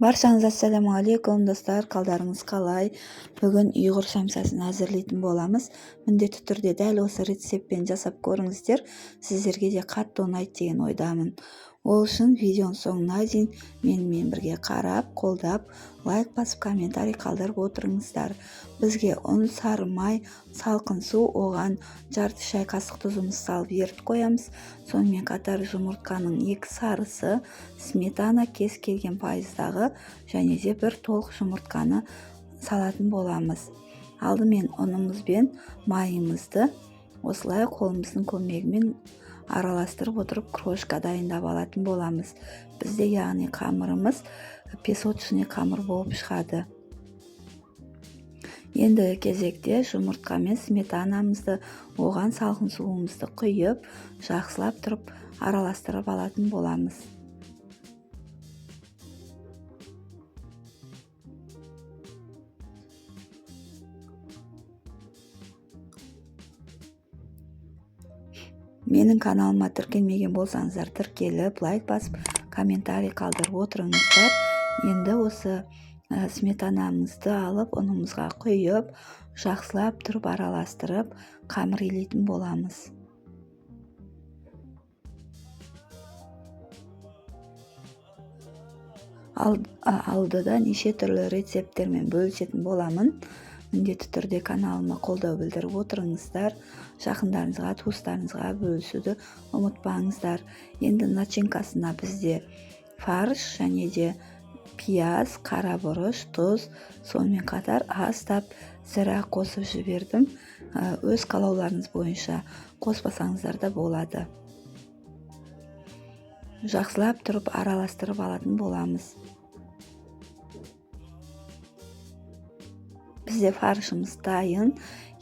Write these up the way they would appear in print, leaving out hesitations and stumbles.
Баршаңыз ассалаумағалейкум достар, қалдарыңыз қалай? Бүгін ұйғыр самсасын әзірлейтін боламыз. Міндетті түрде дәл осы рецептпен жасап көріңіздер. Сіздерге де қатты ұнайды деген ойдамын. Ол үшін видеоның соңына дейін менімен бірге қарап, қолдап, лайк басып, комментарий қалдырып отырыңыздар. Бізге ұн, сары май, салқын су, оған жарты шай қасық тұзымыз салып ерітіп қоямыз. Сонымен қатар жұмыртқаның 2 сарысы, сметана кез келген пайыздағы және де бір толық жұмыртқаны салатын боламыз. Алдымен ұнымыз бен майымызды осылай қолымыздың көмегімен араластырып отырып крошка дайындап алатын боламыз. Бізде яғни қамырымыз песочный қамыр болып шығады. Енді кезекте жұмыртқа мен сметанамызды, оған салқын суымызды құйып, жақсылап тұрып араластырып алатын боламыз. Менің каналыма тіркелмеген болсаңыздар, тіркеліп, лайк басып, комментарий қалдырып отырыңыздар. Енді осы сметанамызды алып, ұнымызға құйып, жақсылап тұрып араластырып, қамыр илейтін боламыз. Алдыда неше түрлі рецепттермен бөлісетін боламын. Міндетті түрде каналыма қолдау білдіріп отырыңыздар. Жақындарыңызға, туыстарыңызға бөлісуді ұмытпаңыздар. Енді начинкасына бізде фарш және де пияз, қара бұрыш, тұз, сонымен қатар аздап зіра қосып жібердім. Өз қалауларыңыз бойынша қоспасаңыздар да болады. Жақсылап тұрып араластырып алатын боламыз. Бізде фаршымыз дайын.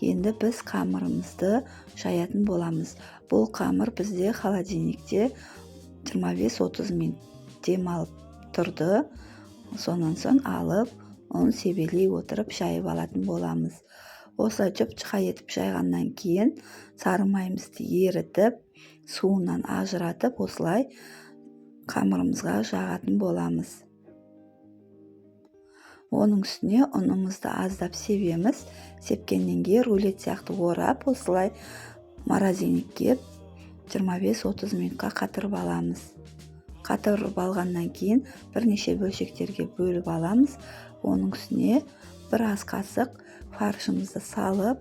Енді біз қамырымызды жаятын боламыз. Бұл қамыр бізде холодильникте 25-30 минут демалып тұрды. Сонан соң алып, оны себелей отырып жайып алатын боламыз. Осылай жұп-жұқа етіп жайғаннан кейін сары майымызды ерітіп, суынан ажыратып, осылай қамырымызға жағатын боламыз. Оның үстіне ұнымызды аздап себеміз. Сепкеннен кейін рулет сияқты орап, осылай морозильникке 25-30 минутқа қатырып аламыз. Қатырып алғаннан кейін бірнеше бөлшектерге бөліп аламыз. Оның үстіне бір ас қасық фаршымызды салып,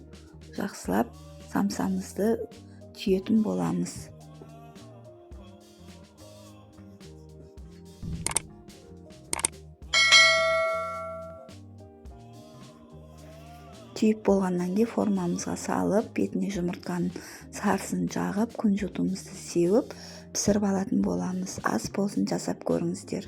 жақсылап самсамызды түйетін боламыз. Түйіп болғаннан кейін формамызға салып, бетіне жұмыртқаның сарысын жағып, күнжутымызды сеуіп, пісіріп алатын боламыз. Ас болсын, жасап көріңіздер.